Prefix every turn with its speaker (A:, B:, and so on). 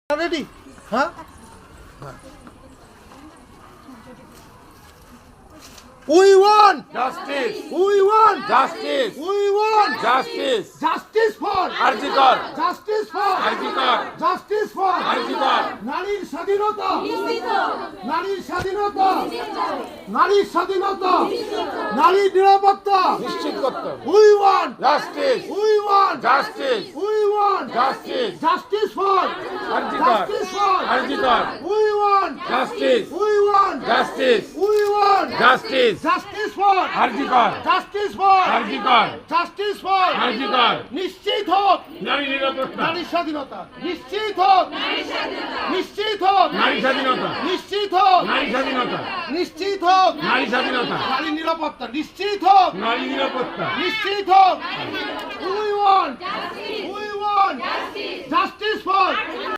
A: Ready? Huh? We want
B: justice,
A: we want
B: justice,
A: we want
B: justice,
A: justice for
B: RG Kar,
A: justice for
B: RG Kar,
A: justice for
B: RG Kar,
A: নারীর স্বাধীনতা নারীর স্বাধীনতা নারীর স্বাধীনতা নারীর নিরাপত্তা
B: নিশ্চিত করতে হবে।
A: we want
B: justice,
A: we want
B: justice,
A: we want
B: justice,
A: justice for
B: RG Kar,
A: justice for
B: RG Kar,
A: we want
B: justice,
A: we want
B: justice,
A: we want
B: justice,
A: justice for
B: RG Kar,
A: justice for
B: RG Kar,
A: justice for
B: RG Kar,
A: নিশ্চিত হোক
B: নারী নিরাপত্তা,
A: নারীর স্বাধীনতা নিশ্চিত হোক নিশ্চিত হোক
B: নারী স্বাধীনতা,
A: নিশ্চিত হোক
B: নারী স্বাধীনতা,
A: নিশ্চিত হোক
B: নারী স্বাধীনতা,
A: নারীর নিরাপত্তা নিশ্চিত হোক
B: নারী নিরাপত্তা,
A: নিশ্চিত হোক we want justice for